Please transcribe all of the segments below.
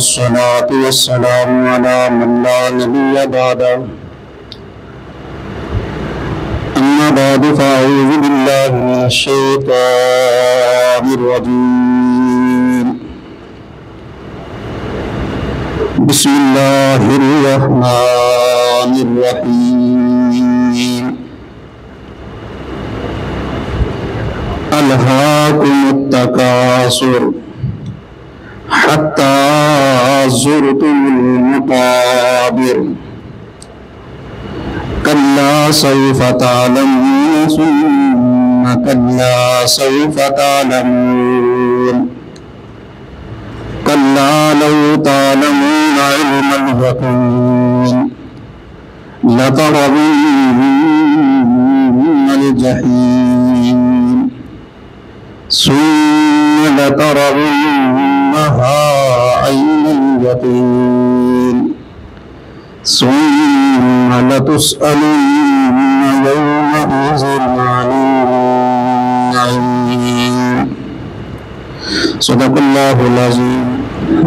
والصلاة والسلام على من لا نبي بعده أما بعد فأعوذ بالله من الشيطان الرجيم بسم الله الرحمن الرحيم ألهاكم التكاثر حتى زرتم المقابر كلا سوف تعلمون ثم كلا سوف تعلمون كلا لو تعلمون علم اليقين لترون الجحيم ثم لترونها عين اليقين ثم لتسألن يومئذ عن النعيم صدق اللہ العظیم۔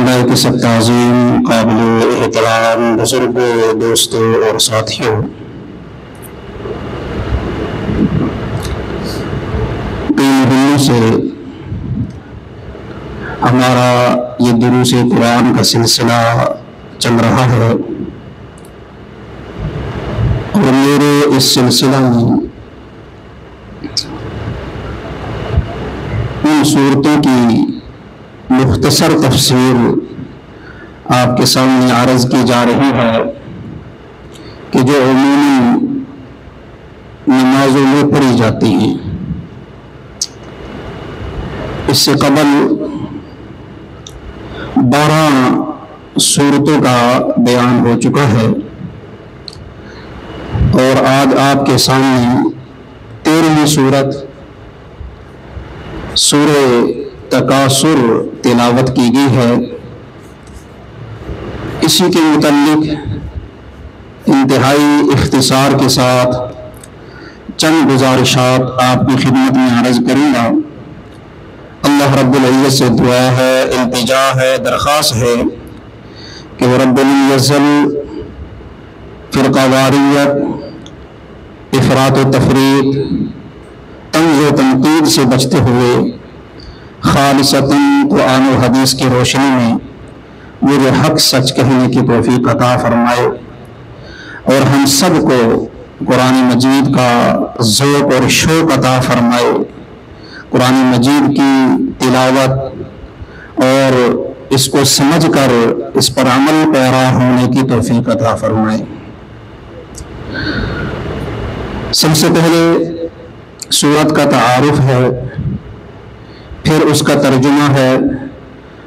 لائق سب تعظیم قابل احترام بزرگوں، دوستوں اور ساتھیوں، کئی مہینوں سے ہمارا یہ دروس قرآن کا سلسلہ چل رہا ہے، اور میرے اس سلسلہ میں ان صورتوں کی مختصر تفسیر آپ کے سامنے عرض کی جا رہی ہے کہ جو عموماً نمازوں میں پڑھی جاتی ہیں۔ اس سے قبل 12 صورتوں کا بیان ہو چکا ہے، اور آج آپ کے سامنے 13ویں صورت سورہ تکاثر تلاوت کی گئی ہے۔ اسی کے متعلق انتہائی اختصار کے ساتھ چند گزارشات آپ کی خدمت میں عرض کروں گا۔ اللہ رب العزت سے دعا ہے، التجا ہے، درخواست ہے کہ وہ رب العزت فرقہ واریت، افراط و تفریق، طنز و تنقید سے بچتے ہوئے خالصتاً قرآن و حدیث کی روشنی میں مجھے حق سچ کہنے کی توفیق عطا فرمائے، اور ہم سب کو قرآن مجید کا ذوق اور شوق عطا فرمائے، قرآن مجید کی تلاوت اور اس کو سمجھ کر اس پر عمل پیرا ہونے کی توفیق عطا فرمائے۔ سب سے پہلے سورت کا تعارف ہے، پھر اس کا ترجمہ ہے،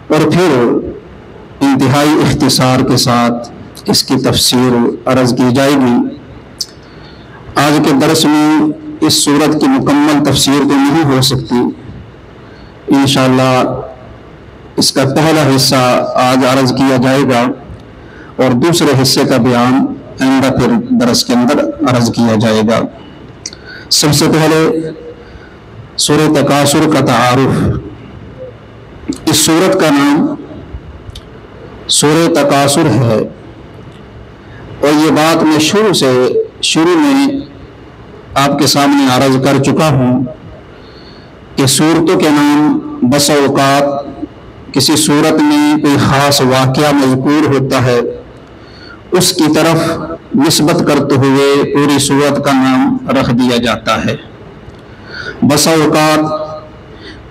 اور پھر انتہائی اختصار کے ساتھ اس کی تفسیر عرض کی جائے گی۔ آج کے درس میں اس سورت کی مکمل تفسیر تو نہیں ہو سکتی، انشاءاللہ اس کا پہلا حصہ آج عرض کیا جائے گا، اور دوسرے حصے کا بیان آئندہ پھر درس کے اندر عرض کیا جائے گا۔ سب سے پہلے سورہ تکاثر کا تعارف۔ اس سورت کا نام سورہ تکاثر ہے، اور یہ بات میں شروع میں آپ کے سامنے عرض کر چکا ہوں کہ صورتوں کے نام بس اوقات کسی صورت میں کوئی خاص واقعہ مذکور ہوتا ہے، اس کی طرف نسبت کرتے ہوئے پوری صورت کا نام رکھ دیا جاتا ہے۔ بس اوقات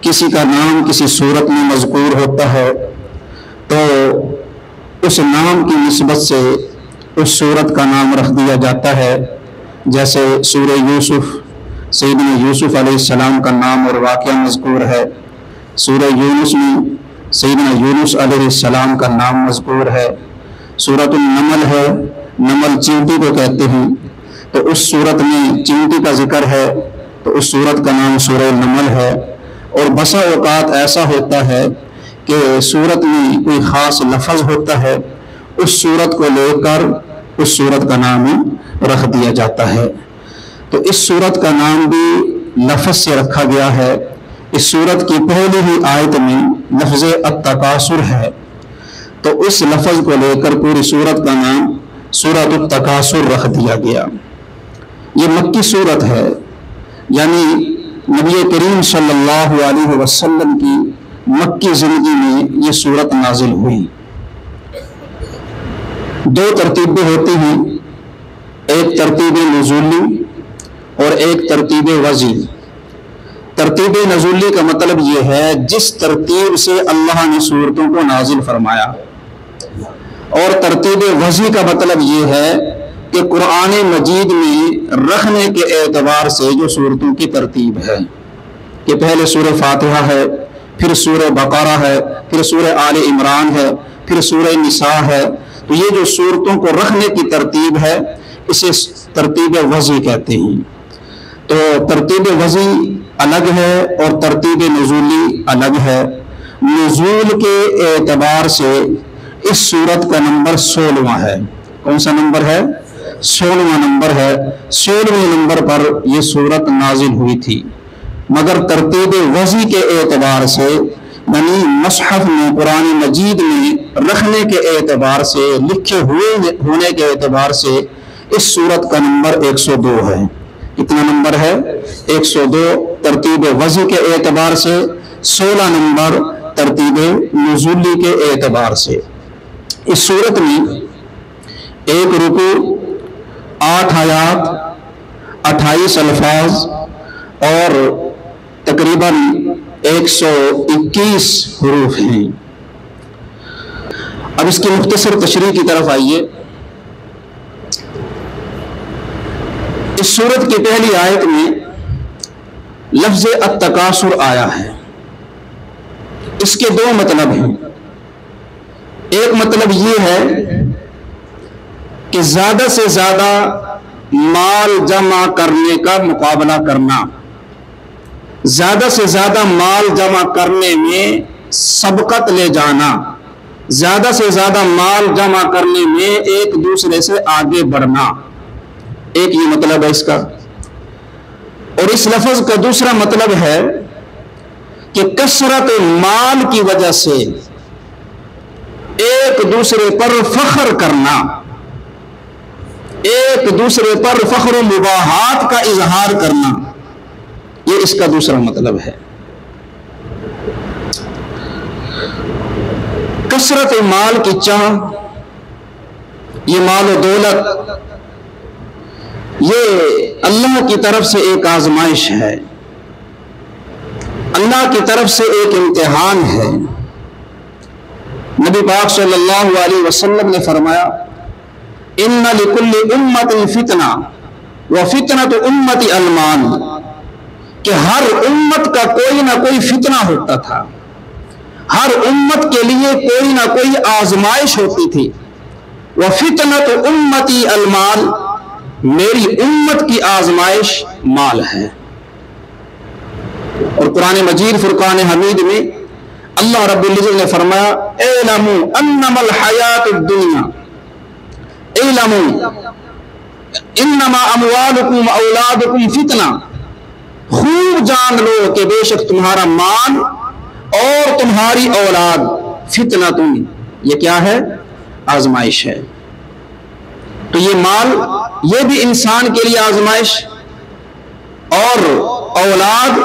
کسی کا نام کسی صورت میں مذکور ہوتا ہے تو اس نام کی نسبت سے اس صورت کا نام رکھ دیا جاتا ہے، جیسے سورہ یوسف، سیدنا یوسف علیہ السلام کا نام اور واقعہ مذکور ہے۔ سورہ یونس میں سیدنا یونس علیہ السلام کا نام مذکور ہے۔ سورۃ النمل ہے، نمل چینٹی کو کہتے ہیں، تو اس صورت میں چینٹی کا ذکر ہے، تو اس صورت کا نام سورہ النمل ہے۔ اور بسا اوقات ایسا ہوتا ہے کہ صورت میں کوئی خاص لفظ ہوتا ہے، اس صورت کو لے کر اس صورت کا نام رکھ دیا جاتا ہے۔ تو اس صورت کا نام بھی لفظ سے رکھا گیا ہے۔ اس صورت کی پہلی ہی آیت میں لفظ التکاثر ہے، تو اس لفظ کو لے کر پوری سورت کا نام سورۃ التکاثر رکھ دیا گیا۔ یہ مکی سورت ہے، یعنی نبی کریم صلی اللہ علیہ وسلم کی مکی زندگی میں یہ سورت نازل ہوئی۔ دو ترتیبیں ہوتی ہیں، ایک ترتیب نزولی اور ایک ترتیب وضعی۔ ترتیب نزولی کا مطلب یہ ہے جس ترتیب سے اللہ نے سورتوں کو نازل فرمایا، اور ترتیب وضعی کا مطلب یہ ہے کہ قرآن مجید میں رکھنے کے اعتبار سے جو سورتوں کی ترتیب ہے، کہ پہلے سورہ فاتحہ ہے، پھر سورہ بقرہ ہے، پھر سورہ آل عمران ہے، پھر سورہ نساء ہے، تو یہ جو سورتوں کو رکھنے کی ترتیب ہے اسے ترتیب وضعی کہتے ہیں۔ تو ترتیب وضعی الگ ہے اور ترتیب نزولی الگ ہے۔ نزول کے اعتبار سے اس سورت کا نمبر 16واں ہے۔ کون سا نمبر ہے؟ 16واں نمبر ہے۔ 16ویں نمبر پر یہ سورت نازل ہوئی تھی، مگر ترتیب وضعی کے اعتبار سے، یعنی مصحف میں قرآن مجید میں رکھنے کے اعتبار سے، لکھے ہوئے ہونے کے اعتبار سے اس سورت کا نمبر 102 ہے۔ کتنا نمبر ہے؟ 102 ترتیب وضعی کے اعتبار سے، 16 نمبر ترتیب نزولی کے اعتبار سے۔ اس سورت میں 1 رکوع، 8 آیات، 28 الفاظ اور تقریباً 121 حروف ہیں۔ اب اس کی مختصر تشریح کی طرف آئیے۔ اس سورت کی پہلی آیت میں لفظ التکاثر آیا ہے۔ اس کے دو مطلب ہیں۔ ایک مطلب یہ ہے کہ زیادہ سے زیادہ مال جمع کرنے کا مقابلہ کرنا، زیادہ سے زیادہ مال جمع کرنے میں سبقت لے جانا، زیادہ سے زیادہ مال جمع کرنے میں ایک دوسرے سے آگے بڑھنا، ایک یہ مطلب ہے اس کا۔ اور اس لفظ کا دوسرا مطلب ہے کہ کثرت مال کی وجہ سے ایک دوسرے پر فخر کرنا، ایک دوسرے پر فخر و مباحات کا اظہار کرنا، یہ اس کا دوسرا مطلب ہے۔ کثرت مال کی چاہ، یہ مال و دولت، یہ اللہ کی طرف سے ایک آزمائش ہے، اللہ کی طرف سے ایک امتحان ہے۔ نبی پاک صلی اللہ علیہ وسلم نے فرمایا، ان لکل امت فتنہ وفتنۃ امتی المال، کہ ہر امت کا کوئی نہ کوئی فتنہ ہوتا تھا، ہر امت کے لیے کوئی نہ کوئی آزمائش ہوتی تھی۔ وفتنۃ امتی المال، میری امت کی آزمائش مال ہے۔ اور قرآن مجید فرقان حمید میں اللہ رب العزت نے فرمایا، اعلموا انما الحیات الدنیا، اعلموا انما اموالکم اولادکم فتنہ، خوب جان لو کہ بے شک تمہارا مال اور تمہاری اولاد فتنہ، یہ کیا ہے؟ آزمائش ہے۔ تو یہ مال، یہ بھی انسان کے لیے آزمائش، اور اولاد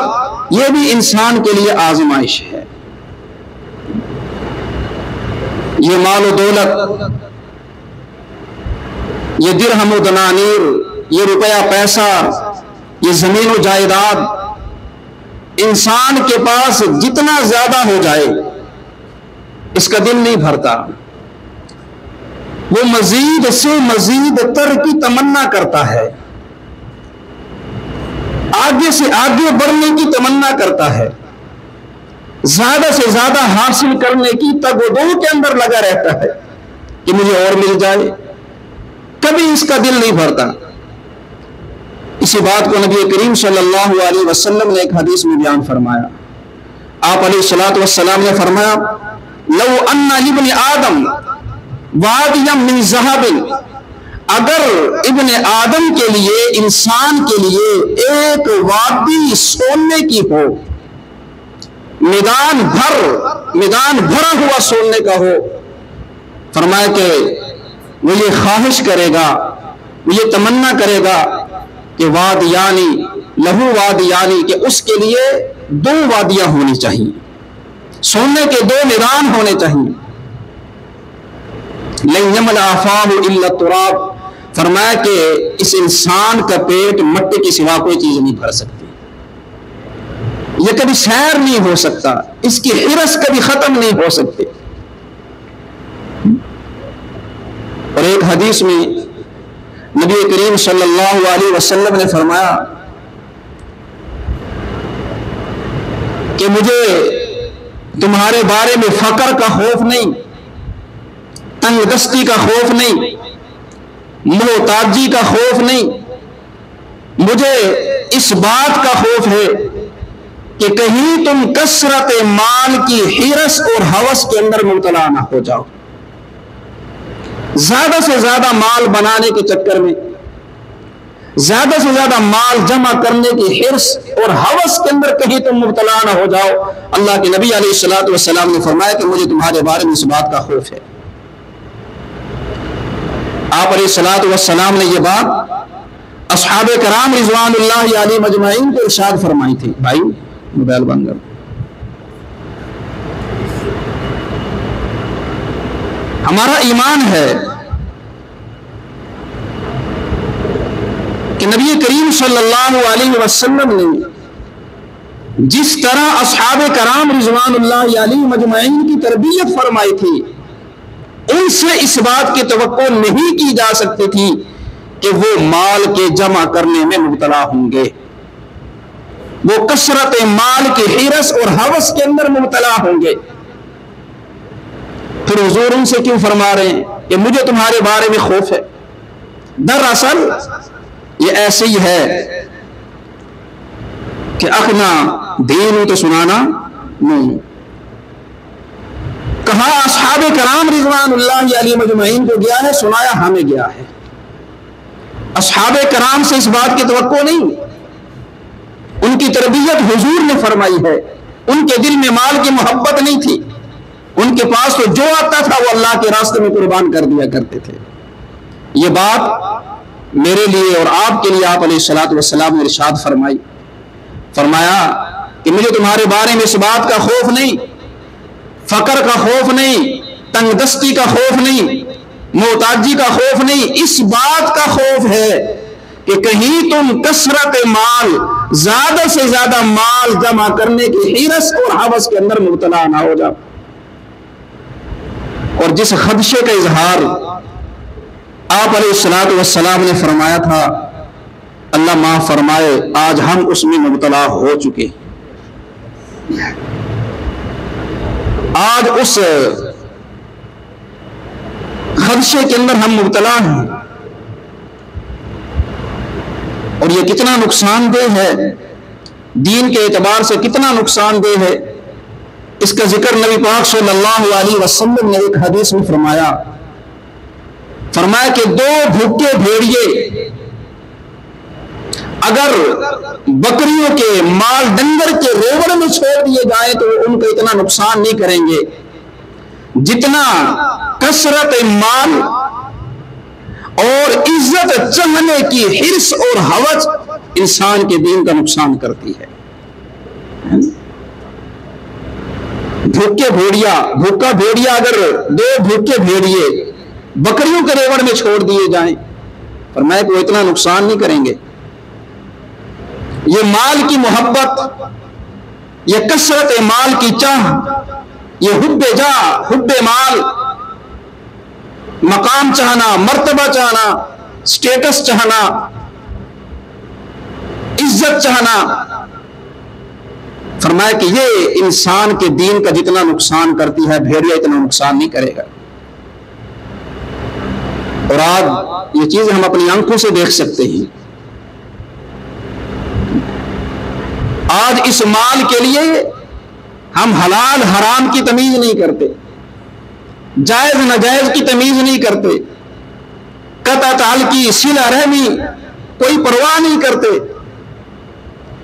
یہ بھی انسان کے لیے آزمائش ہے۔ یہ مال و دولت، یہ درہم و دنانیر، یہ روپیہ پیسہ، یہ زمین و جائیداد، انسان کے پاس جتنا زیادہ ہو جائے اس کا دل نہیں بھرتا، وہ مزید سے مزید تر کی تمنا کرتا ہے، آگے سے آگے بڑھنے کی تمنا کرتا ہے، زیادہ سے زیادہ حاصل کرنے کی تگ و دو کے اندر لگا رہتا ہے کہ مجھے اور مل جائے، کبھی اس کا دل نہیں بھرتا۔ اسی بات کو نبی کریم صلی اللہ علیہ وسلم نے ایک حدیث میں بیان فرمایا۔ آپ علیہ الصلوۃ والسلام نے فرمایا، لو ان ابن آدم وادیا من ذہب، اگر ابن آدم کے لیے، انسان کے لیے ایک وادی سونے کی ہو، میدان بھرا ہوا سونے کا ہو، فرمایا کہ وہ یہ خواہش کرے گا، وہ یہ تمنا کرے گا کہ وادیانی لہو وادیانی، کہ اس کے لیے 2 وادیاں ہونی چاہیے، سونے کے 2 میدان ہونے چاہیے۔ لن یملأ فاہ الا التراب، فرمایا کہ اس انسان کا پیٹ مٹی کے سوا کوئی چیز نہیں بھر سکتی، یہ کبھی سیر نہیں ہو سکتا، اس کی حرص کبھی ختم نہیں ہو سکتی۔ اور ایک حدیث میں نبی کریم صلی اللہ علیہ وسلم نے فرمایا کہ مجھے تمہارے بارے میں فقر کا خوف نہیں، تنگ دستی کا خوف نہیں، محتاجی کا خوف نہیں، مجھے اس بات کا خوف ہے کہ کہیں تم کثرت مال کی حرص اور ہوس کے اندر مبتلا نہ ہو جاؤ، زیادہ سے زیادہ مال بنانے کے چکر میں، زیادہ سے زیادہ مال جمع کرنے کی حرص اور ہوس کے اندر کہیں تم مبتلا نہ ہو جاؤ۔ اللہ کے نبی علیہ الصلوۃ والسلام نے فرمایا کہ مجھے تمہارے بارے میں اس بات کا خوف ہے۔ آپ علیہ الصلوۃ والسلام نے یہ بات اصحاب کرام رضوان اللہ علیہم اجمعین کو ارشاد فرمائی تھی۔ بھائی موبائل بند کر۔ ہمارا ایمان ہے کہ نبی کریم صلی اللہ علیہ وسلم نے جس طرح اصحاب کرام رضوان اللہ علیہم اجمعین کی تربیت فرمائی تھی، ان سے اس بات کی توقع نہیں کی جا سکتی تھی کہ وہ مال کے جمع کرنے میں مبتلا ہوں گے، وہ کثرت مال کی حرص اور ہوس کے اندر مبتلا ہوں گے۔ پھر حضور ان سے کیوں فرما رہے ہیں کہ مجھے تمہارے بارے میں خوف ہے؟ دراصل یہ ایسے ہی ہے کہ اخنا دین تو سنانا نہیں، کہا اصحاب کرام رضوان اللہ علیہم اجمعین کو گیا ہے، سنایا ہمیں گیا ہے۔ اصحاب کرام سے اس بات کی توقع نہیں، ان کی تربیت حضور نے فرمائی ہے، ان کے دل میں مال کی محبت نہیں تھی، ان کے پاس تو جو آتا تھا وہ اللہ کے راستے میں قربان کر دیا کرتے تھے۔ یہ بات میرے لیے اور آپ کے لیے آپ علیہ الصلوۃ والسلام نے ارشاد فرمائی، فرمایا کہ مجھے تمہارے بارے میں اس بات کا خوف نہیں، فقر کا خوف نہیں، تنگ دستی کا خوف نہیں، محتاجی کا خوف نہیں، اس بات کا خوف ہے کہ کہیں تم کثرت مال، زیادہ سے زیادہ مال جمع کرنے کی حرص اور ہوس کے اندر مبتلا نہ ہو جاؤ۔ اور جس خدشے کا اظہار آپ علیہ الصلوۃ والسلام نے فرمایا تھا، اللہ معاف فرمائے آج ہم اس میں مبتلا ہو چکے، آج اس خدشے کے اندر ہم مبتلا ہیں، اور یہ کتنا نقصان دہ ہے، دین کے اعتبار سے کتنا نقصان دہ ہے، اس کا ذکر نبی پاک صلی اللہ علیہ وسلم نے ایک حدیث میں فرمایا کہ 2 بھوکے بھیڑیے اگر بکریوں کے مال ڈنگر کے ریوڑ میں چھوڑ دیے جائیں تو ان کو اتنا نقصان نہیں کریں گے جتنا کثرت مال اور عزت چاہنے کی حرص اور ہوس انسان کے دین کا نقصان کرتی ہے۔ بھوکا بھیڑیا اگر 2 بھوکے بھیڑیے بکریوں کے ریوڑ میں چھوڑ دیے جائیں، فرمایا کہ وہ اتنا نقصان نہیں کریں گے۔ یہ مال کی محبت، یہ کثرت مال کی چاہ، یہ حب جاہ، حب مال، مقام چاہنا، مرتبہ چاہنا، سٹیٹس چاہنا، عزت چاہنا، فرمایا کہ یہ انسان کے دین کا جتنا نقصان کرتی ہے بھیڑیا اتنا نقصان نہیں کرے گا۔ اور آج یہ چیز ہم اپنی آنکھوں سے دیکھ سکتے ہیں، آج اس مال کے لیے ہم حلال حرام کی تمیز نہیں کرتے، جائز ناجائز کی تمیز نہیں کرتے، قطع تعلقی صلہ رحمی کوئی پرواہ نہیں کرتے،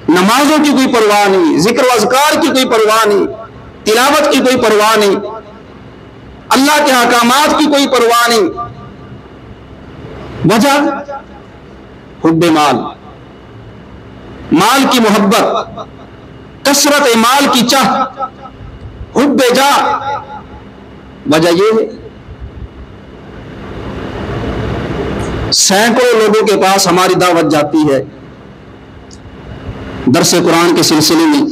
نمازوں کی کوئی پرواہ نہیں، ذکر و اذکار کی کوئی پرواہ نہیں، تلاوت کی کوئی پرواہ نہیں، اللہ کے احکامات کی کوئی پرواہ نہیں. وجہ حب مال، مال کی محبت، کثرت مال کی چاہ، حب جاہ. وجہ یہ ہے سینکڑوں لوگوں کے پاس ہماری دعوت جاتی ہے درس قرآن کے سلسلے میں،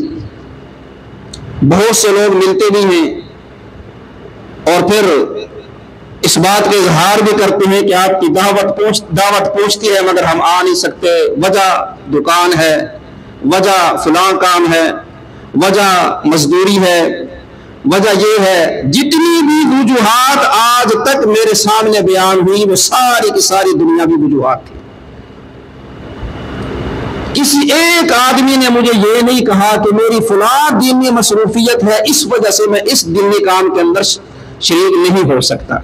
بہت سے لوگ ملتے بھی ہیں اور پھر اس بات کا اظہار بھی کرتے ہیں کہ آپ کی دعوت پہنچتی ہے مگر ہم آ نہیں سکتے. وجہ دکان ہے، وجہ فلاں کام ہے، وجہ مزدوری ہے، وجہ یہ ہے. جتنی بھی وجوہات آج تک میرے سامنے بیان ہوئی وہ ساری کی ساری دنیاوی وجوہات تھی. کسی ایک آدمی نے مجھے یہ نہیں کہا کہ میری فلاں دینی مصروفیت ہے اس وجہ سے میں اس دینی کام کے اندر شریک نہیں ہو سکتا.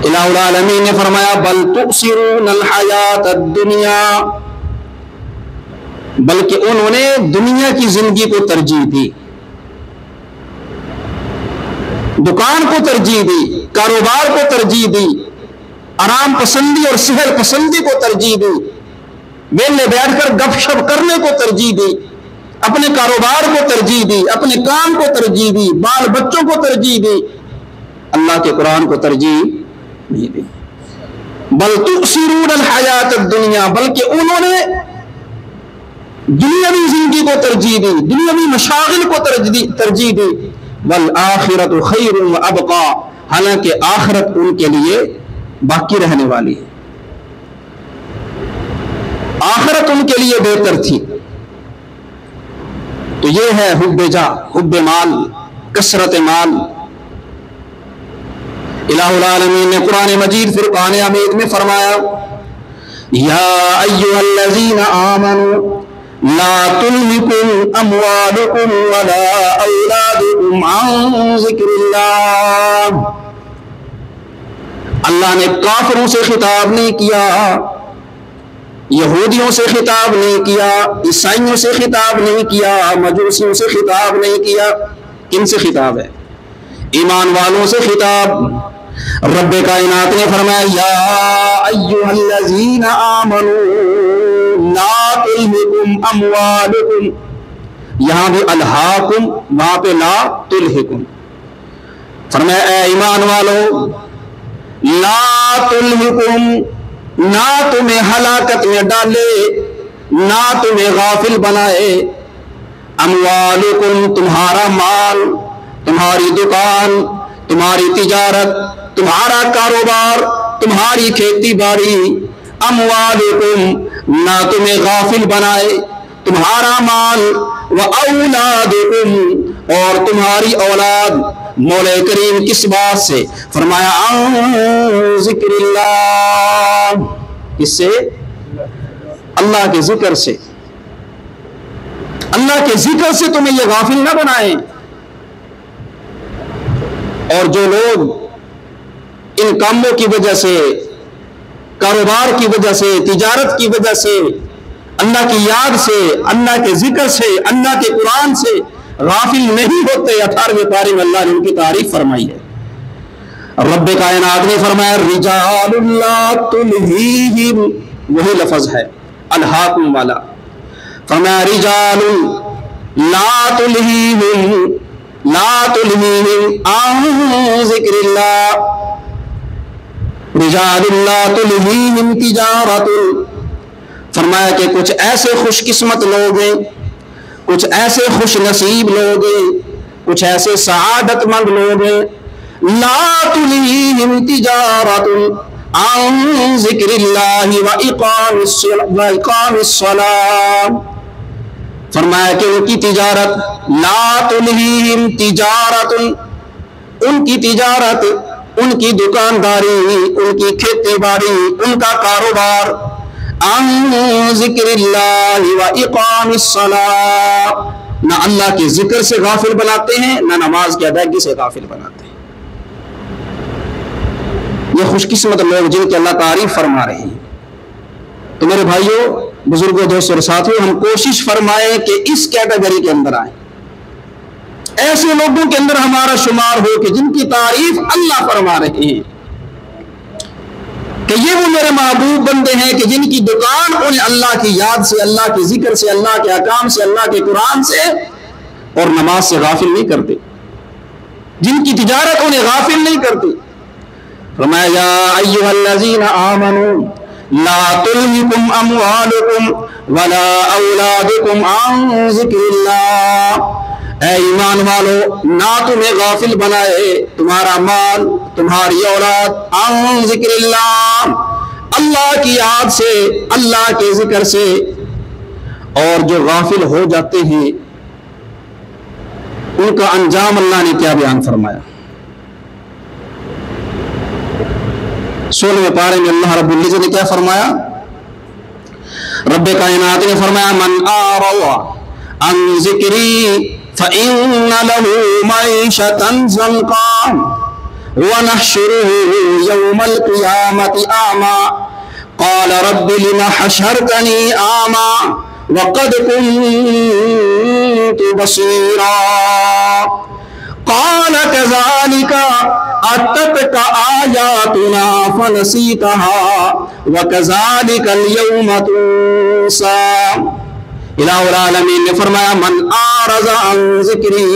الہ العالمین نے فرمایا بل تؤثرون الحیات الدنیا، بلکہ انہوں نے دنیا کی زندگی کو ترجیح دی، دکان کو ترجیح دی، کاروبار کو ترجیح دی، آرام پسندی اور سحر پسندی کو ترجیح دی، ویلے بیٹھ کر گپ شپ کرنے کو ترجیح دی، اپنے کاروبار کو ترجیح دی، اپنے کام کو ترجیح دی، بال بچوں کو ترجیح دی، اللہ کے قرآن کو ترجیح نہیں دی. بل تؤثرون الحیات الدنیا، بلکہ انہوں نے دنیاوی زندگی کو ترجیح دی، دنیاوی مشاغل کو ترجیح دی. والآخرۃ خیر وابقی، حالانکہ آخرت ان کے لیے باقی رہنے والی ہے، آخرت ان کے لیے بہتر تھی. تو یہ ہے حب جاہ، حب مال، کثرت مال. الہ العالمین نے قرآن مجید فرقان حمید میں فرمایا یا ایھا الذین آمنوا لا تلہکم اموالکم ولا اولادکم عن ذکر اللہ. اللہ نے کافروں سے خطاب نہیں کیا، یہودیوں سے خطاب نہیں کیا، عیسائیوں سے خطاب نہیں کیا، مجوسیوں سے خطاب نہیں کیا. کن سے خطاب ہے؟ ایمان والوں سے خطاب. رب کائنات نے فرمایا یا ایھا الذین آمنوا لا تلہکم اموالکم، یہاں بھی الہاکم، وہاں پہ لا تلہکم. فرمایا اے ایمان والو لا تلہکم، نہ تمہیں ہلاکت میں ڈالے، نہ تمہیں غافل بنائے، اموالکم تمہارا مال، تمہاری دکان، تمہاری تجارت، تمہارا کاروبار، تمہاری کھیتی باڑی. اموالکم، نہ تمہیں غافل بنائے تمہارا مال، واولادکم، اور تمہاری اولاد. مولا کریم کس بات سے؟ فرمایا عن ذکر اللہ، کس سے؟ اللہ کے ذکر سے. اللہ کے ذکر سے تمہیں یہ غافل نہ بنائیں. اور جو لوگ ان کاموں کی وجہ سے، کاروبار کی وجہ سے، تجارت کی وجہ سے، اللہ کی یاد سے، اللہ کے ذکر سے، اللہ کے قرآن سے غافل نہیں ہوتے، 18ویں پارے میں اللہ نے ان کی تعریف فرمائی ہے. رب کائنات نے فرمایا رجال لا تلہیہم، وہی لفظ ہے الہاکم والا. فرمایا رجال لا تلہیہم عن ذکر اللہ، رجال لا تلہیہم تجارت. فرمایا کہ کچھ ایسے خوش قسمت لوگ ہیں، کچھ ایسے خوش نصیب لوگ ہیں، کچھ ایسے سعادت مند لوگ ہیں. لا تلہیہم تجارت عن ذکر اللہ واقام الصلاۃ. فرمایا کہ ان کی تجارت، لا تلہیہم تجارت، ان کی تجارت، ان کی دکانداری، ان کی کھیتی باڑی، ان کا کاروبار، عن ذکر اللہ واقام الصلاۃ، نہ اللہ کے ذکر سے غافل بناتے ہیں، نہ نماز کی ادائیگی سے غافل بناتے ہیں. یہ خوش قسمت لوگ جن کی اللہ تعریف فرما رہے ہیں. تو میرے بھائیوں، بزرگوں، دوستوں اور ساتھیوں، ہم کوشش فرمائیں کہ اس کیٹیگری کے اندر آئیں. ایسے لوگوں کے اندر ہمارا شمار ہو کہ جن کی تعریف اللہ فرما رہے ہیں کہ یہ وہ میرے محبوب بندے ہیں کہ جن کی دکان انہیں اللہ کی یاد سے، اللہ کے ذکر سے، اللہ کے احکام سے، اللہ کے قرآن سے اور نماز سے غافل نہیں کرتے، جن کی تجارت انہیں غافل نہیں کرتی۔ فرمایا یا ایھا الذین آمنوا لا تلہکم اموالکم ولا اولادکم عن ذکر اللہ، اے ایمان والو نہ تمہیں غافل بنائے تمہارا مال، تمہاری اولاد، عن ذکر اللہ، اللہ کی یاد سے، اللہ کے ذکر سے۔ اور جو غافل ہو جاتے ہیں ان کا انجام اللہ نے کیا بیان فرمایا؟ 16ویں پارے میں اللہ رب العزت نے کیا فرمایا؟ رب کائنات نے فرمایا من اعرض عن ذکری فإن له معيشة ضنكا ونحشره يوم القيامة أعمى قال رب لم حشرتني أعمى وقد كنت بصيرا قال كذلك أتتك آياتنا فنسيتها وكذلك اليوم تنسى۔ الہ العالمین نے فرمایا من اعرض عن ذکری،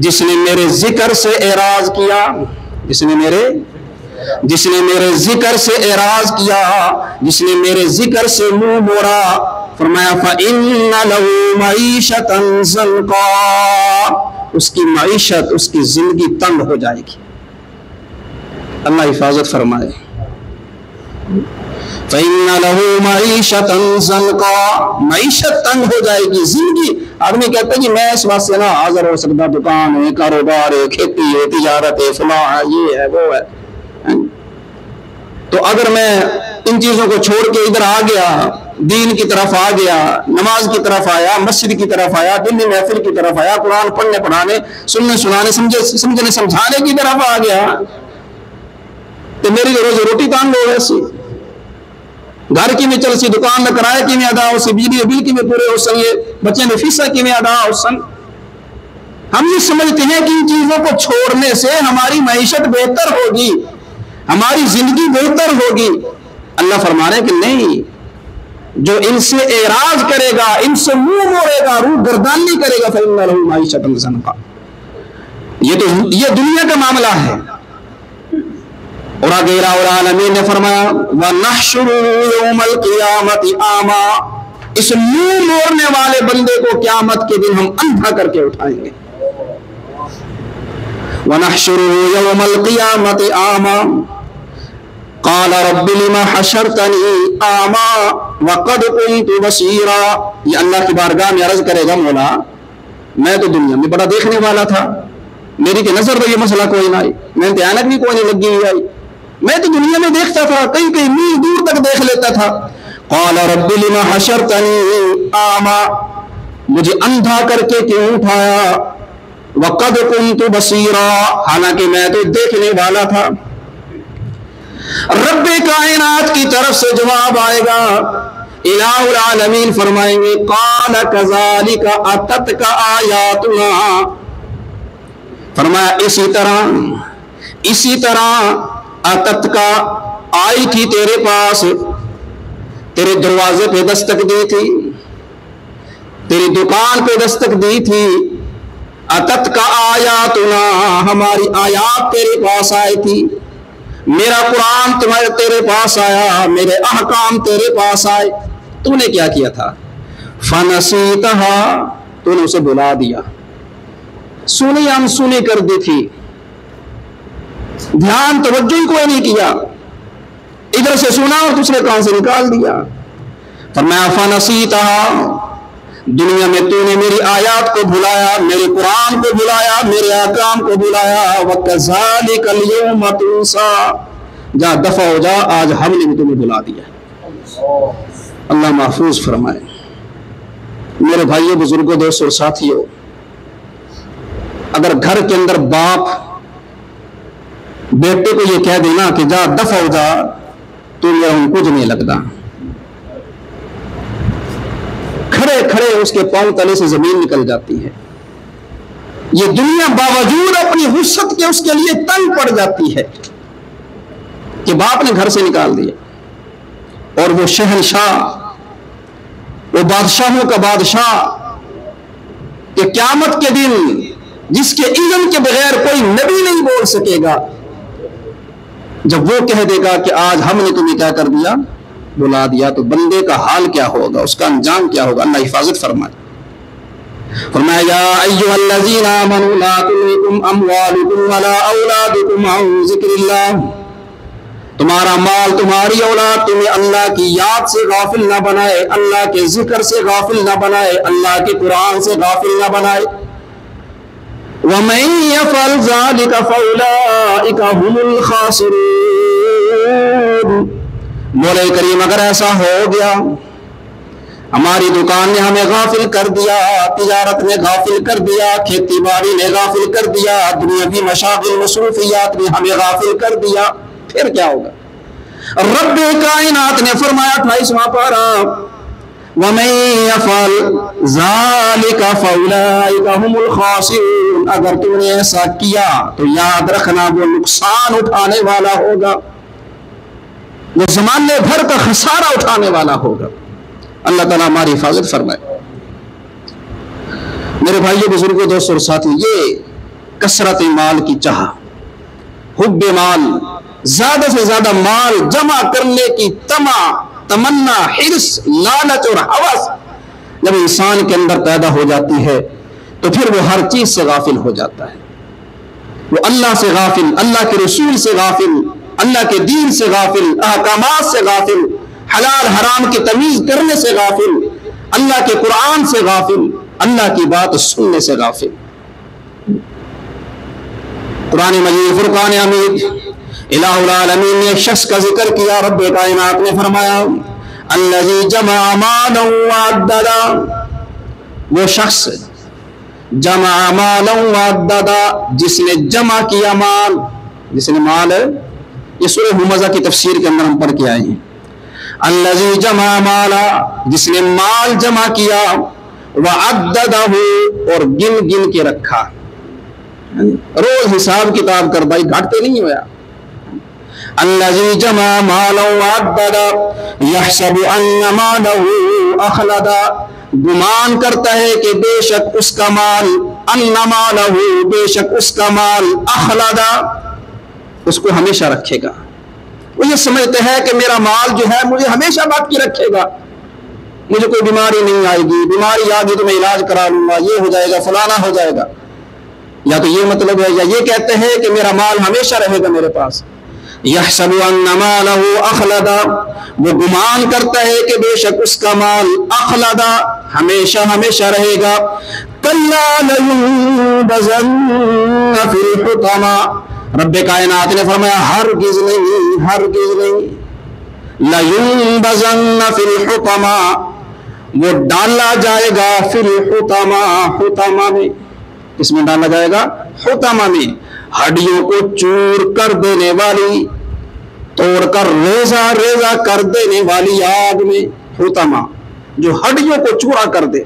جس نے میرے ذکر سے اعراض کیا، جس نے میرے ذکر سے اعراض کیا، جس نے میرے ذکر سے منہ موڑا، فرمایا فإن له معیشة ضنکا، اس کی معیشت، اس کی زندگی تنگ ہو جائے گی۔ اللہ حفاظت فرمائے۔ فَإِنَّ لَهُ مَعِيشَةً ضَنْكَا، معیشت تنگ ہو جائے گی، زندگی۔ آدمی کہتا ہے کہ میں اس واسطے نہ حاضر ہو سکتا، دکان ہے، کاروبار ہے، کھیتی ہے، تجارت ہے، فلاں ہے، یہ ہے، وہ ہے۔ تو اگر میں ان چیزوں کو چھوڑ کے ادھر آ گیا، دین کی طرف آ گیا، نماز کی طرف آیا، مسجد کی طرف آیا، دلی محفل کی طرف آیا، قرآن پڑھنے پڑھانے، سننے سنانے، سمجھنے سمجھانے کی طرف آ گیا، تو میری روزی روٹی تانگ ہو ایسی، گھر کی میں چل سی، دکان میں کرایہ کی میں ادا ہو سی، بجلی بل کی میں پورے ہو سن، یہ بچے میں فیسہ کی میں ادا ہو سن۔ ہم یہ سمجھتے ہیں کہ ان چیزوں کو چھوڑنے سے ہماری معیشت بہتر ہوگی، ہماری زندگی بہتر ہوگی۔ اللہ فرما رہے ہیں کہ نہیں، جو ان سے اعراض کرے گا، ان سے منہ موڑے گا، روح گردانی کرے گا، فإن له معیشة ضنکا، یہ دنیا کا معاملہ ہے۔ اور آگے الہ العالمین نے فرمایا وَنَحْشُرُهُ يَوْمَ الْقِيَامَةِ أَعْمَى، اس منہ موڑنے والے بندے کو قیامت کے دن ہم اندھا کر کے اٹھائیں گے۔ وَنَحْشُرُهُ يَوْمَ الْقِيَامَةِ أَعْمَى قَالَ رَبِّ لِمَ حَشَرْتَنِي أَعْمَى وَقَدْ كُنْتُ بَصِيرًا، یہ اللہ کی بارگاہ میں عرض کرے گا مولا میں تو دنیا میں بڑا دیکھنے والا تھا، میری کہ نظر تو یہ مسئلہ کوئی نہ آئی، میں امتحانت بھی کوئی نہیں لگی ہوئی آئی، میں تو دنیا میں دیکھتا تھا، کئی کئی میل دور تک دیکھ لیتا تھا۔ قال رب لما حشرتنی اعمی، مجھے اندھا کر کے کیوں اٹھایا، وقد كنت بصیرا، حالانکہ میں تو دیکھنے والا تھا۔ رب کائنات کی طرف سے جواب آئے گا، الہ العالمین فرمائیں گے قال كذلك اتتك آیاتنا، فرمایا اسی طرح اتت کا آئی تھی تیرے پاس، تیرے دروازے پہ دستک دی تھی، تیری دکان پہ دستک دی تھی۔ اتت کا آیاتنا، ہماری آیات تیرے پاس آئی تھی، میرا قرآن تیرے پاس آیا، میرے احکام تیرے پاس آئے، تو نے کیا کیا تھا؟ فنسیتہا، تو نے اسے بلا دیا، سنی انسنی کر دی تھی، دھیان توجہ ہی کوئی نہیں کیا، ادھر سے سنا اور دوسرے کان سے نکال دیا۔ فرمایا فنسیتہا، دنیا میں تو نے میری آیات کو بھلایا، میرے قرآن کو بھلایا، میرے احکام کو بھلایا، وَكَذَلِكَ الْيَوْمَ تُنْسَى، جا دفع ہو جا، آج ہم نے بھی تمہیں بلا دیا۔ اللہ محفوظ فرمائے۔ میرے بھائیوں، بزرگوں، دوستوں اور ساتھیوں، اگر گھر کے اندر باپ بیٹے کو یہ کہہ دینا کہ جا دفع ہو جا، تو میرا ان کچھ نہیں لگتا، کھڑے کھڑے اس کے پاؤں تلے سے زمین نکل جاتی ہے، یہ دنیا باوجود اپنی وسعت کے اس کے لیے تنگ پڑ جاتی ہے کہ باپ نے گھر سے نکال دیا، اور وہ شہنشاہ، وہ بادشاہوں کا بادشاہ کہ قیامت کے دن جس کے اذن کے بغیر کوئی نبی نہیں بول سکے گا، جب وہ کہہ دے گا کہ آج ہم نے تمہیں کیا کر دیا، بلا دیا، تو بندے کا حال کیا ہوگا، اس کا انجام کیا ہوگا؟ اللہ حفاظت فرمائے۔ فرمایا یا ایھا الذین آمنوا لا تلھکم اموالکم ولا اولادکم عن ذکر اللہ، تمہارا مال، تمہاری اولاد تمہیں اللہ کی یاد سے غافل نہ بنائے، اللہ کے ذکر سے غافل نہ بنائے، اللہ کے قرآن سے غافل نہ بنائے۔ وَمَن يَفْعَلْ ذَلِكَ فَأُولَٰئِكَ هُمُ الْخَاسِرُونَ۔ مولا کریم اگر ایسا ہو گیا، ہماری دکان نے ہمیں غافل کر دیا، تجارت نے غافل کر دیا، کھیتی باڑی نے غافل کر دیا، دنیاوی مشاغل مصروفیات نے ہمیں غافل کر دیا، پھر کیا ہوگا؟ رب کائنات نے فرمایا 28واں پارہ، وَمَن يَفْعَلْ ذَلِكَ فَأُولَٰئِكَ هُمُ الْخَاسِرُونَ۔ اگر تم نے ایسا کیا تو یاد رکھنا وہ نقصان اٹھانے والا ہوگا، وہ زمانے بھر کا خسارہ اٹھانے والا ہوگا۔ اللہ تعالیٰ ہماری حفاظت فرمائے۔ میرے بھائیو، بزرگوں، دوستوں اور ساتھی، یہ کثرت مال کی چاہ، حب مال، زیادہ سے زیادہ مال جمع کرنے کی تمنا، حرص، لالچ اور ہوس جب انسان کے اندر پیدا ہو جاتی ہے تو پھر وہ ہر چیز سے غافل ہو جاتا ہے۔ وہ اللہ سے غافل، اللہ کے رسول سے غافل، اللہ کے دین سے غافل، احکامات سے غافل، حلال حرام کی تمیز کرنے سے غافل، اللہ کے قرآن سے غافل، اللہ کی بات سننے سے غافل۔ قرآن مجید فرقان حمید الہ العالمین نے ایک شخص کا ذکر کیا، رب کائنات نے فرمایا الذی جمع مالا وعددا، وہ شخص جمع مالا وعددا جس نے جمع کیا مال، جس نے مال، یہ سورہ ہمزہ کی تفسیر کے اندر ہم پڑھ کے آئے ہیں، الذی جمع مالا، جس نے مال جمع کیا، وعددہ، اور گن گن کے رکھا، روز حساب کتاب کر، بھائی گھٹتے نہیں ہویا۔ الذی جمع مالا وعددہ یحسب ان مالہ اخلدا، گمان کرتا ہے کہ بے شک اس کا مال، ان مالہ، بے شک اس کا مال، اخلدا، اس کو ہمیشہ رکھے گا۔ وہ یہ سمجھتے ہے کہ میرا مال جو ہے مجھے ہمیشہ باقی رکھے گا، مجھے کوئی بیماری نہیں آئے گی، بیماری آ گئی تو میں علاج کرا لوں گا، یہ ہو جائے گا، فلانا ہو جائے گا، یا تو یہ مطلب ہے، یا یہ کہتے ہیں کہ میرا مال ہمیشہ رہے گا میرے پاس۔ یحسب ان مالہ اخلدا، وہ گمان کرتا ہے کہ بے شک اس کا مال اخلدا، ہمیشہ ہمیشہ رہے گا۔ کلا لینبذن فی الحطمہ، رب کائنات نے فرمایا ہرگز نہیں، ہرگز نہیں، لینبذن فی الحطمہ، وہ ڈالا جائے گا، فی الحطمہ، حطمہ میں، کس میں ڈالا جائے گا؟ حطمہ میں، ہڈیوں کو چور کر دینے والی، توڑ کر ریزہ ریزہ کر دینے والی آگ میں، حطمہ، جو ہڈیوں کو چورا کر دے،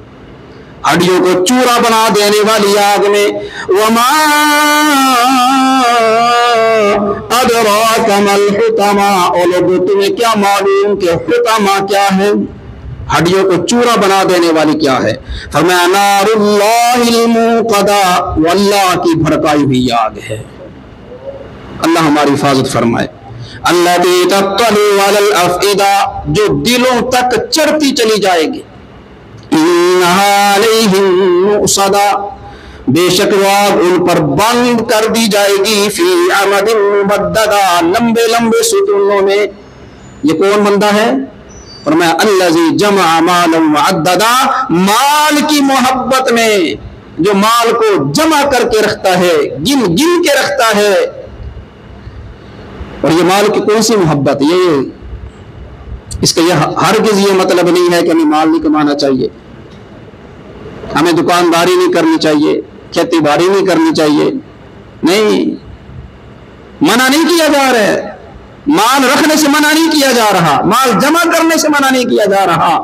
ہڈیوں کو چورا بنا دینے والی آگ میں۔ وما ادراک ما الحطمہ، اور لوگوں تمہیں کیا معلوم کہ حطمہ کیا ہے، ہڈیوں کو چورا بنا دینے والی کیا ہے؟ فرمایا نار اللہ الموقدہ، وہ اللہ کی بھڑکائی ہوئی آگ ہے۔ اللہ ہماری حفاظت فرمائے۔ التی تطلع علی الافئدہ، جو دلوں تک چڑھتی چلی جائے گی۔ انہا علیہم مؤصدہ، بے شک وہ آگ ان پر بند کر دی جائے گی، فی عمد ممددہ، لمبے لمبے ستونوں میں۔ یہ کون بندہ ہے؟ فرمایا الذی جمع مالا وعددا، مال کی محبت میں، جو مال کو جمع کر کے رکھتا ہے، گن گن کے رکھتا ہے۔ اور یہ مال کی کون سی محبت؟ یہ اس کا یہ ہرگز یہ مطلب نہیں ہے کہ ہمیں مال نہیں کمانا چاہیے، ہمیں دکانداری نہیں کرنی چاہیے، کھیتی باڑی نہیں کرنی چاہیے، نہیں، منع نہیں کیا جا رہا ہے، مال رکھنے سے منع نہیں کیا جا رہا، مال جمع کرنے سے منع نہیں کیا جا رہا،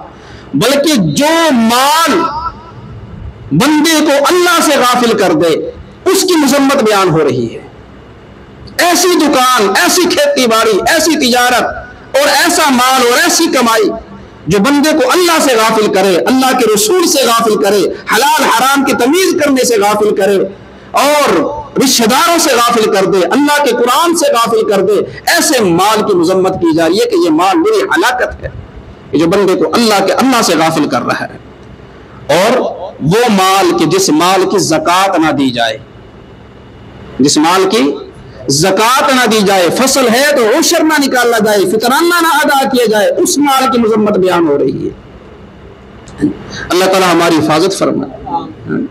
بلکہ جو مال بندے کو اللہ سے غافل کر دے، اس کی مذمت بیان ہو رہی ہے۔ ایسی دکان، ایسی کھیتی باڑی، ایسی تجارت اور ایسا مال اور ایسی کمائی جو بندے کو اللہ سے غافل کرے، اللہ کے رسول سے غافل کرے، حلال حرام کی تمیز کرنے سے غافل کرے اور رشتہ داروں سے غافل کر دے، اللہ کے قرآن سے غافل کر دے، ایسے مال کی مذمت کی جا رہی ہے کہ یہ مال میری ہلاکت ہے، یہ جو بندے کو اللہ سے غافل کر رہا ہے۔ اور وہ مال کہ جس مال کی زکوٰۃ نہ دی جائے، جس مال کی زکوٰۃ نہ دی جائے، فصل ہے تو عشر نہ نکالا جائے، فطرانہ نہ ادا کیا جائے، اس مال کی مذمت بیان ہو رہی ہے۔ اللہ تعالیٰ ہماری حفاظت فرمائے۔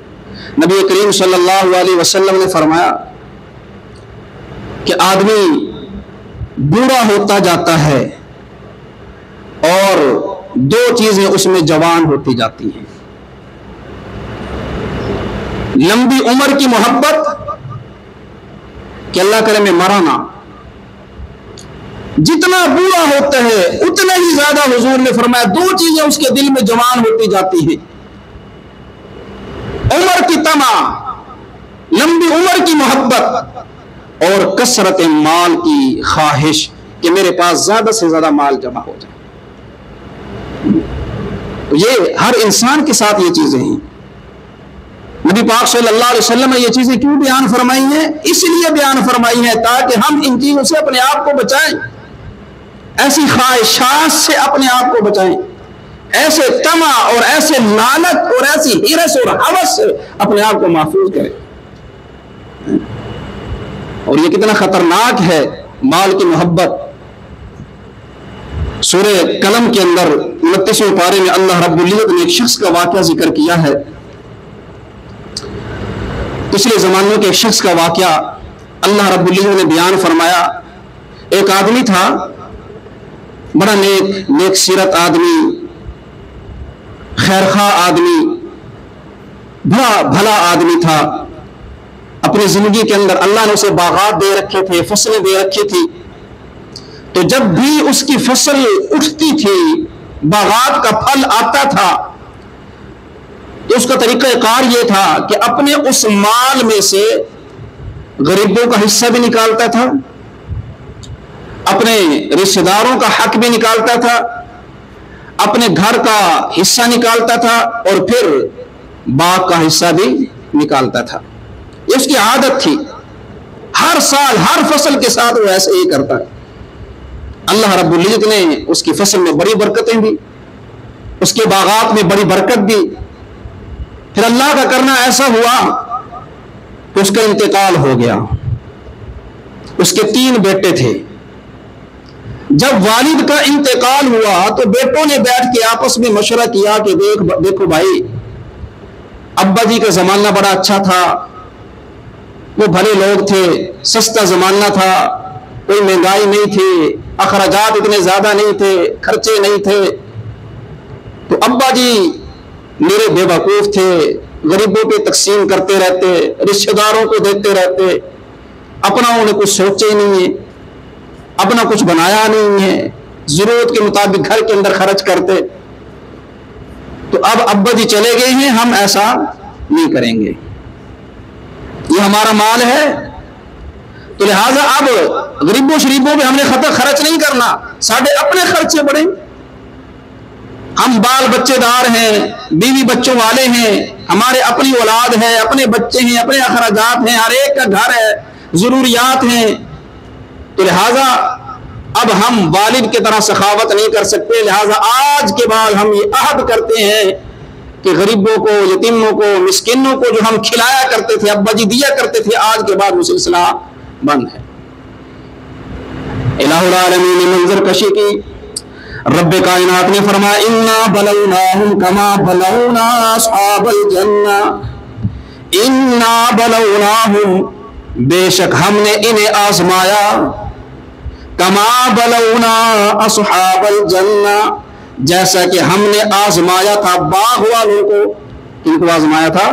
نبی کریم صلی اللہ علیہ وسلم نے فرمایا کہ آدمی بوڑھا ہوتا جاتا ہے اور دو چیزیں اس میں جوان ہوتی جاتی ہیں، لمبی عمر کی محبت کہ اللہ کرے میں مرا نہ۔ جتنا بوڑھا ہوتا ہے اتنا ہی زیادہ حضور نے فرمایا دو چیزیں اس کے دل میں جوان ہوتی جاتی ہیں، عمر کی طمع، لمبی عمر کی محبت، اور کثرت مال کی خواہش کہ میرے پاس زیادہ سے زیادہ مال جمع ہو جائے۔ تو یہ ہر انسان کے ساتھ یہ چیزیں ہیں۔ نبی پاک صلی اللہ علیہ وسلم نے یہ چیزیں کیوں بیان فرمائی ہیں؟ اس لیے بیان فرمائی ہیں تاکہ ہم ان چیزوں سے اپنے آپ کو بچائیں، ایسی خواہشات سے اپنے آپ کو بچائیں، ایسے طمع اور ایسے لالچ اور ایسی ہرس اور ہوس سے اپنے آپ کو محفوظ کریں۔ اور یہ کتنا خطرناک ہے مال کی محبت۔ سورہ قلم کے اندر 29ویں پارے میں اللہ رب العزت نے ایک شخص کا واقعہ ذکر کیا ہے، پچھلے زمانوں کے ایک شخص کا واقعہ اللہ رب العزت نے بیان فرمایا۔ ایک آدمی تھا، بڑا نیک سیرت آدمی، خیرخواہ آدمی، بڑا بھلا آدمی تھا۔ اپنی زندگی کے اندر اللہ نے اسے باغات دے رکھے تھے، فصلیں دے رکھی تھی، تو جب بھی اس کی فصل اٹھتی تھی، باغات کا پھل آتا تھا، تو اس کا طریقہ کار یہ تھا کہ اپنے اس مال میں سے غریبوں کا حصہ بھی نکالتا تھا، اپنے رشتہ داروں کا حق بھی نکالتا تھا، اپنے گھر کا حصہ نکالتا تھا، اور پھر باغ کا حصہ بھی نکالتا تھا۔ یہ اس کی عادت تھی، ہر سال ہر فصل کے ساتھ وہ ایسے ہی کرتا۔ اللہ رب العزت نے اس کی فصل میں بڑی برکتیں دی، اس کے باغات میں بڑی برکت دی۔ پھر اللہ کا کرنا ایسا ہوا کہ اس کا انتقال ہو گیا۔ اس کے 3 بیٹے تھے۔ جب والد کا انتقال ہوا تو بیٹوں نے بیٹھ کے آپس میں مشورہ کیا کہ دیکھو بھائی، ابا جی کا زمانہ بڑا اچھا تھا، وہ بھلے لوگ تھے، سستا زمانہ تھا، کوئی مہنگائی نہیں تھی، اخراجات اتنے زیادہ نہیں تھے، خرچے نہیں تھے، تو ابا جی میرے بے وقوف تھے، غریبوں پہ تقسیم کرتے رہتے، رشتہ داروں کو دیتے رہتے، اپنا انہوں نے کچھ سوچے ہی نہیں ہے، اپنا کچھ بنایا نہیں ہے، ضرورت کے مطابق گھر کے اندر خرچ کرتے۔ تو اب ابا جی چلے گئے ہیں، ہم ایسا نہیں کریں گے، یہ ہمارا مال ہے، تو لہٰذا اب غریبوں شریبوں پہ ہم نے خرچ نہیں کرنا، ساڑھے اپنے خرچے بڑھیں، ہم بال بچے دار ہیں، بیوی بچوں والے ہیں، ہمارے اپنی اولاد ہے، اپنے بچے ہیں، اپنے اخراجات ہیں، ہر ایک کا گھر ہے، ضروریات ہیں، تو لہٰذا اب ہم والد کی طرح سخاوت نہیں کر سکتے، لہٰذا آج کے بعد ہم یہ عہد کرتے ہیں کہ غریبوں کو، یتیموں کو، مسکینوں کو جو ہم کھلایا کرتے تھے، ابا جی دیا کرتے تھے، آج کے بعد وہ سلسلہ بند ہے۔ الہ العالمین نے منظر کشی کی، رب کائنات نے فرمایا انا بلوناہم کما بلونا اصحاب الجنہ، انا بلوناہم، بے شک ہم نے انہیں آزمایا، کما بلونا اصحاب الجنہ، جیسا کہ ہم نے آزمایا تھا باغ والوں کو۔ کن کو آزمایا تھا؟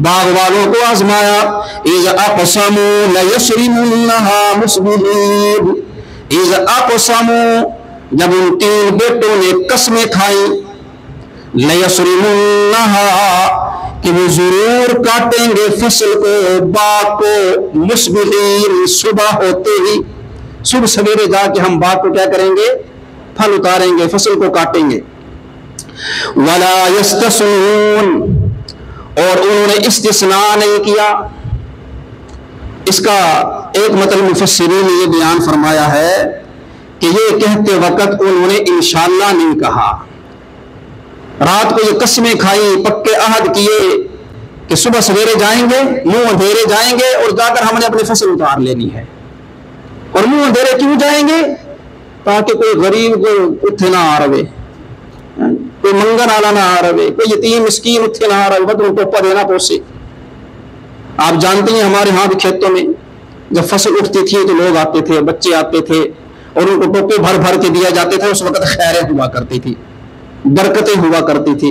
باغ والوں کو آزمایا۔ اذ اقسموا لیصرمنها مصبحین، اذ اقسموا، جب ان 3 بیٹوں نے قسمیں کھائیں، لیصرمنها، کہ وہ ضرور کاٹیں گے فصل کو، باغ کو، مصبحین صبح ہوتے ہی، صبح سویرے جا کے ہم باغ کو کیا کریں گے؟ پھل اتاریں گے، فصل کو کاٹیں گے۔ ولا یستثنون، اور انہوں نے استثناء نہیں کیا۔ اس کا ایک مطلب مفسرین نے یہ بیان فرمایا ہے کہ یہ کہتے وقت انہوں نے انشاءاللہ نہیں کہا، رات کو یہ قسمیں کھائی، پکے عہد کیے کہ صبح سویرے جائیں گے، منہ اندھیرے جائیں گے اور جا کر ہم نے اپنی فصل اتار لینی ہے۔ اور منہ اندھیرے کیوں جائیں گے؟ تاکہ کوئی غریب کو اتھے نہ آ رہے، کوئی منگن آلا نہ آ رہے، کوئی یتیم مسکین اتھے نہ آ رہے، بدر ٹوپا دینا پوسے۔ آپ جانتے ہیں ہمارے ہاں بھی کھیتوں میں جب فصل اٹھتی تھی تو لوگ آتے تھے، بچے آتے تھے اور ان کو ٹوپے بھر بھر کے دیا جاتے تھے۔ اس وقت خیریں ہوا کرتی تھی، برکتیں ہوا کرتی تھی۔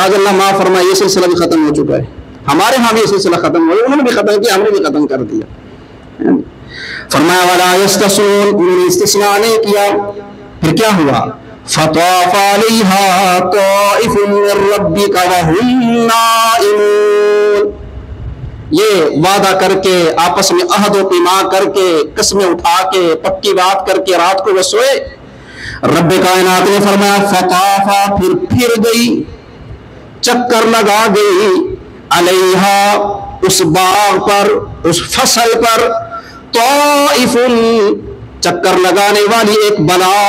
آج اللہ معاف فرمائے یہ سلسلہ بھی ختم ہو چکا ہے۔ ہمارے ہاں بھی یہ سلسلہ ختم ہوا، انہوں نے بھی ختم کیا، ہم نے بھی ختم کر دیا۔ فرمایا ولا یستثنون، انہوں نے استثناء نہیں کیا۔ پھر کیا ہوا؟ فطاف علیہا طائف من ربک وہم نائمون، یہ وعدہ کر کے، آپس میں عہد و پیما کر کے، قسمیں اٹھا کے، پکی بات کر کے رات کو وہ سوئے۔ رب کائنات نے فرمایا فطافا، پھر گئی، چکر لگا گئی، علیہا، اس باغ پر، اس فصل پر، طائف، چکر لگانے والی ایک بلا،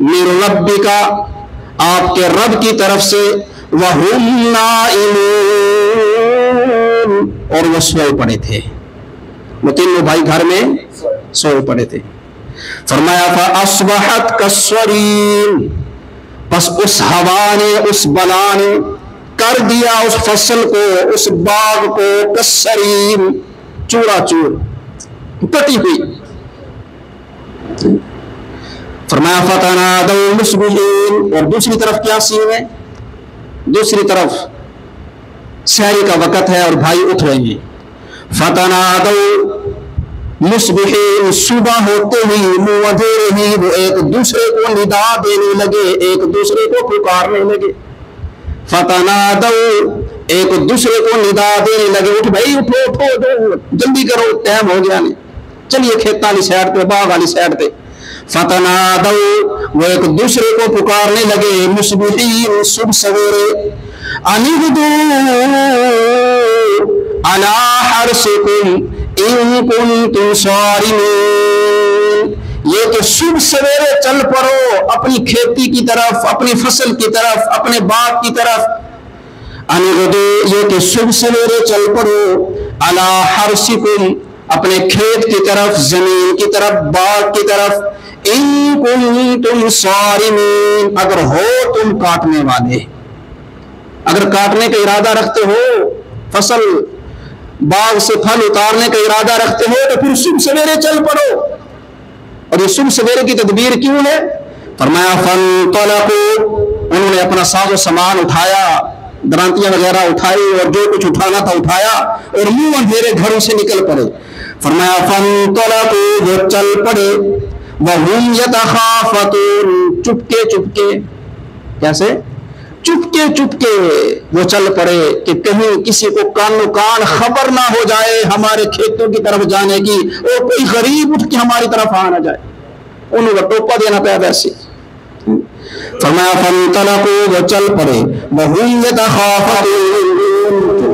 من ربک، آپ کے رب کی طرف سے، وہم نائمون، اور وہ سوئے پڑے تھے، وہ تینوں بھائی گھر میں سوئے پڑے تھے۔ فرمایا فاصبحت کالصریم، پس اس ہوا نے، اس بلا نے کر دیا اس فصل کو، اس باغ کو، کالصریم، چورا چور، کٹی ہوئی۔ فرمایا فتنادوا مصبحین، اور دوسری طرف کیا سین ہے؟ دوسری طرف سحری کا وقت ہے اور بھائی اٹھ رہے ہیں۔ فتنادوا مصبحین، صبح ہوتے ہی، منہ اندھیرے ہی، وہ ایک دوسرے کو ندا دینے لگے، ایک دوسرے کو پکارنے لگے۔ فتنادوا، ایک دوسرے کو ندا دینے لگے، اٹھ بھائی، اٹھو اٹھو اٹھو، جلدی کرو، ٹائم ہو گیا نہیں، چلیے کھیت والی سائڈ پہ، باغ والی سائڈ پہ۔ فتنادوا، وہ ایک دوسرے کو پکارنے لگے، مصبحین، صبح سویرے، ان اغدوا علی حرثکم ان کنتم صارمین، یہ کہ صبح سویرے چل پڑو اپنی کھیتی کی طرف، اپنی فصل کی طرف، اپنے باغ کی طرف۔ ان اغدوا، یہ کہ صبح سویرے چل پڑو، علی حرثکم، اپنے کھیت کی طرف، زمین کی طرف، باغ کی طرف، ان کنتم صارمین، اگر ہو تم کاٹنے والے، اگر کاٹنے کا ارادہ رکھتے ہو، فصل باغ سے پھل اتارنے کا ارادہ رکھتے ہو تو پھر صبح سویرے چل پڑو۔ اور یہ صبح سویرے کی تدبیر کیوں ہے؟ فرمایا فانطلقوا، انہوں نے اپنا ساز و سامان اٹھایا، درانتیاں وغیرہ اٹھائی اور جو کچھ اٹھانا تھا اٹھایا اور منہ اندھیرے گھروں سے نکل پڑے۔ فرمایا فانطلقوا، وہ چل پڑے، وہم یتخافتون، چپکے چپکے، کیسے؟ چپکے چپکے وہ چل پڑے کہ کہیں کسی کو کانو کان خبر نہ ہو جائے ہمارے کھیتوں کی طرف جانے کی، اور کوئی غریب اٹھ کے ہماری طرف آ نہ جائے، انہوں نے ٹوپا دینا پیا ویسے۔ فرمایا فانطلقوا، وہ چل پڑے، وہم یتخافتون،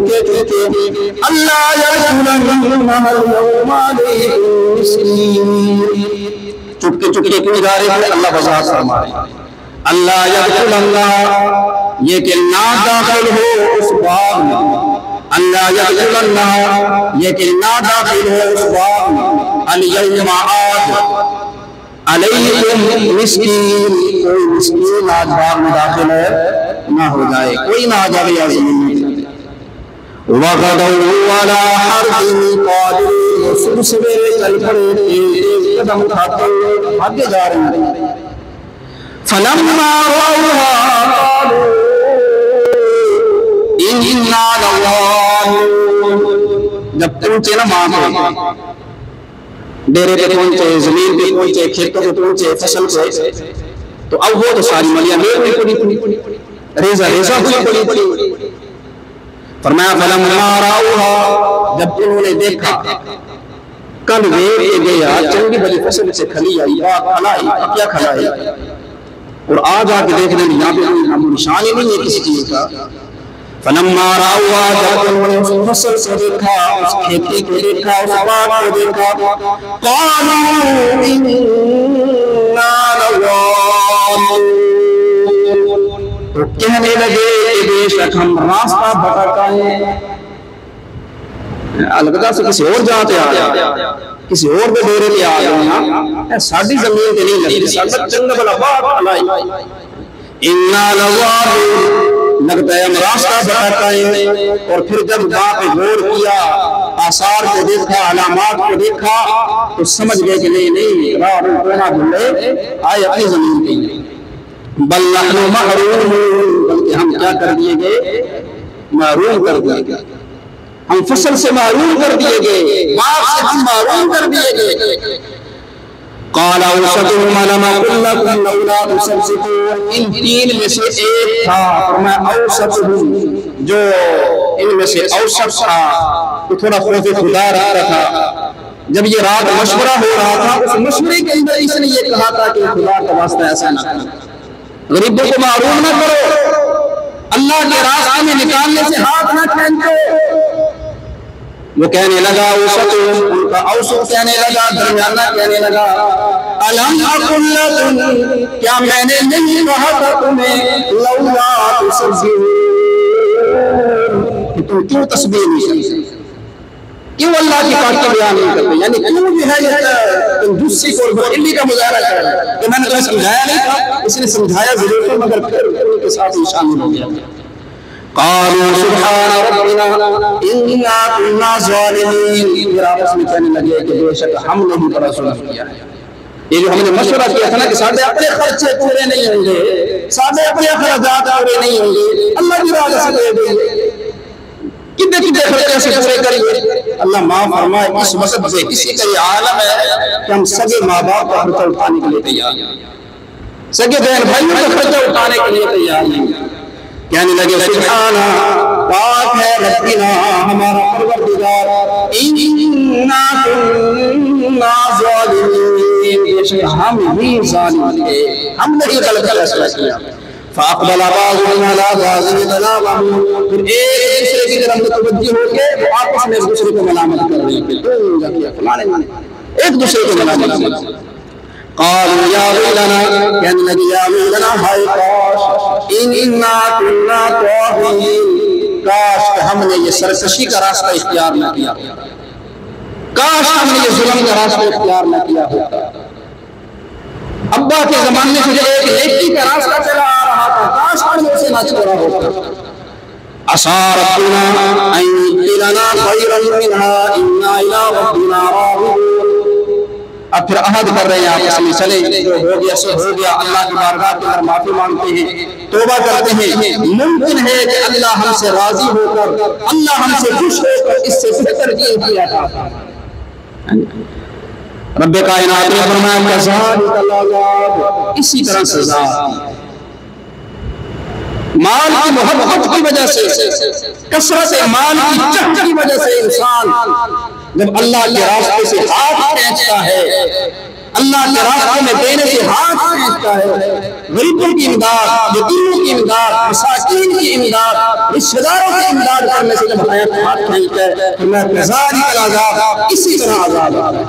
چپکے چپکے، اللہ یدخلنہا اليوم علیہم مسکین، چپکے چپکے کیوں جا رہے ہیں؟ اللہ وضاحت فرما رہے ہیں، اللہ یدخلنہا، یہ کہ نہ داخل ہو اس باغ میں، اللہ یدخلنہا، یہ کہ نہ داخل ہو اس باغ میں، الیوم آج، علیکم مسکین، کوئی مسکین آج باغ میں داخل ہے نہ ہو جائے، کوئی نہ آ جائے یا زمین میں۔ وغدوا علی حرد قادرین، صبح سویرے چل پڑے، قدم اٹھاتے ہوئے آگے جا رہے ہیں۔ فلما رأوها قالوا إنا لضالون، جب پہنچے نا وہاں پہ، ڈیرے پہ پہنچے، زمین پہ پہنچے، کھیتوں پہ پہنچے، فصل پہ، تو اب وہ تو ساری ملیاں ریزہ ریزہ ہوئی پڑی، فرمایا فلما رأوها، جب انہوں نے دیکھا، کل ویگ گیا چنگی بلی فصل سے کھلی آئی، کھلائی، کیا کھلائی، اور آج آ کے دیکھ لیں یہاں پہ کوئی نام و نشان ہی نہیں ہے کسی چیز کا. فلما رأوها، جب انہوں نے اس فصل سے دیکھا، اس کھیتی کو دیکھا، اس باغ کو دیکھا، قالوا انا لضالون، تو کہنے لگے کہ بے شک ہم راستہ بھٹکا ہے. البتہ سے کسی اور جہاں پہ آ گیا، کسی اور پہ ڈیرے پہ آ گیا، ساری زمین پہ نہیں لگتی، سارا چنگا بلا باغ کھلائی. انا لضالون، لگتا ہے ہم راستہ بھٹکا ہے. اور پھر جب وہاں پہ غور کیا، آثار کو دیکھا، علامات کو دیکھا، تو سمجھ گئے کہ نہیں راہ رونا بھولے آئے اپنی زمین پہ. بل نحن محرومون، بلکہ ہم کیا کر دیے گئے، محروم کر دیے گئے، ہم فصل سے محروم کر دیے گئے، باغ سے ہم محروم کر دیے گئے. قال اوسطهم الم اقل لكم لولا تسبحون، ان تین میں سے ایک تھا، فرمایا اوسطهم، جو ان میں سے اوسط تھا، تو تھوڑا خوف خدا رکھتا تھا. جب یہ رات مشورہ ہو رہا تھا، اس مشورے کے اندر اس نے یہ کہا تھا کہ خدا کا واسطہ ایسا نہ کرو، غریبوں کو محروم نہ کرو، اللہ کے راستے میں نکالنے سے ہاتھ نہ کھینچو. وہ کہنے لگا اوسطهم، ان کا اوسط کہنے لگا، درمیانہ کہنے لگا، الم اقل لکم، کیا میں نے نہیں کہا تھا تمہیں، لولا تسبحون، کہ تم کیوں تسبیح نہیں کرتے، کیوں اللہ کی پاکی بیان نہیں کرتے، یعنی کیوں جو ہے یہ کنجوسی کو بخیلی کا مظاہرہ کر رہے ہیں کہ میں نے تمہیں سمجھایا نہیں تھا. اس نے سمجھایا ضرور تھا، مگر پھر ان کے ساتھ شامل ہو گیا. قالوا سبحان ربنا انا كنا ظالمین، پھر آپس میں کہنے لگے کہ بے شک ہم نے ہی بڑا ظلم کیا ہے. یہ جو ہم نے مشورہ کیا تھا نا کہ سارے اپنے خرچے پورے نہیں ہوں گے، سارے اپنے اخراجات پورے نہیں ہوں گے، اللہ کی راہ سے دے دیں گے، کتنے خرچے سے پورے کریں گے. اللہ معاف فرمائے، اس وقت سے کسی کا یہ عالم ہے کہ ہم سگے ماں باپ کا خرچہ اٹھانے کے لیے تیار ہیں، سگے بہن بھائیوں کا خرچہ اٹھانے کے لیے تیار نہیں. کہنے لگے سبحانہ، پاک ہے ربنا، ہمارا پروردگار، انا كنا ظالمین، بے شک ہم ہی ظالم تھے، ہم نے ہی غلط فیصلہ کیا. فاقبل بعضهم على بعض يتلاومون، پھر ایک دوسرے کی طرف متوجہ ہو کے وہ آپس میں ایک دوسرے کو ملامت کر رہے ہیں کہ تم کیا کیا فلانے نے، ایک دوسرے کو ملامت کر رہے ہیں. قالوا یا ویلنا، کہنے لگے یا ویلنا، ہائے کاش، انا كنا طاغین، کاش ہم نے یہ سرکشی کا راستہ اختیار نہ کیا ہوتا، کاش ہم نے یہ ظلم کا راستہ اختیار نہ کیا ہوتا. ابا کے زمانے سے جو ایک نیکی کا راستہ چلا آ رہا تھا، کاش ہم نے اسے نہ چھوڑا ہوتا. عسى ربنا ان يبدلنا خيرا منها انا الى ربنا راغبون. اب پھر عہد کر رہے ہیں آپس میں، چلیں جو ہو گیا سو ہو گیا، اللہ کی بارگاہ کے اندر معافی مانگتے ہیں، توبہ کرتے ہیں. ممکن ہے کہ اللہ ہم سے راضی ہو کر، اللہ ہم سے خوش ہو کر اس سے بہتر دین کیا تھا. رب کائنات نے فرمایا کذالک العذاب، اسی طرح سزا. مال کی محبت کی وجہ سے، کثرت مال کی چاہت کی وجہ سے انسان جب اللہ کے راستے سے ہاتھ کھینچتا ہے، اللہ کے راستے میں دینے سے ہاتھ کھینچتا ہے، غریبوں کی امداد، یتیموں کی امداد، مساکین کی امداد، رشتہ داروں کی امداد کرنے سے جب ہاتھ کھینچتا ہے، تو میں کذالک العذاب، اسی طرح عذاب آتا ہے.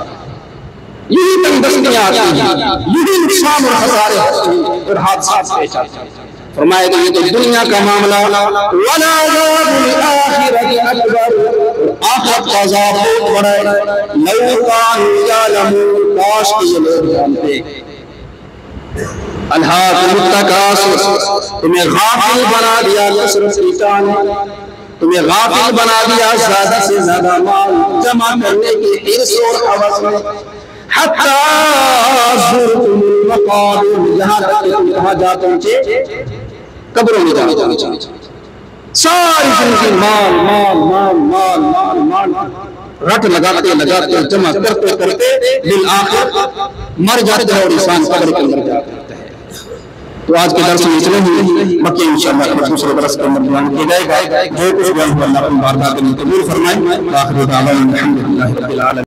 یہی تنگستیاں آتی ہیں، یہی نقصان اور خسارے ہوتے ہیں اور حادثات پیش آتے ہیں. فرمایا کہ یہ تو دنیا کا معاملہ، وَلَا عَذَابُ الْآخِرَةِ أَكْبَرُ، آخرت کا عذاب بہت بڑا ہے. لَوْ كَانُوا يَعْلَمُونَ، کاش کہ یہ لوگ جانتے. أَلْهَاكُمُ التَّكَاثُرُ، تمہیں غافل بنا دیا کثرت کی چاہت نے، تمہیں غافل بنا دیا زیادہ سے زیادہ مال جمع کرنے کی حرص اور ہوس میں. حَتَّى زُرْتُمُ الْمَقَابِرَ، یہاں تک کہ تم کہاں جا پہنچے، قبروں میں جا پہنچے. ساری زندگی مال مال مال مال مال مال رٹ لگاتے لگاتے جمع کرتے کرتے بالآخر مر جاتے ہیں اور انسان قبر کے اندر جا کرتا ہے. تو آج کے درس میں اتنا ہی، باقی انشاءاللہ دوسرے درس کے اندر بیان کیا جائے گا، جو کچھ بیان ہوا اللہ اپنی بارگاہ میں قبول فرمائے۔ آخر دعوانا الحمدللہ رب العالمین۔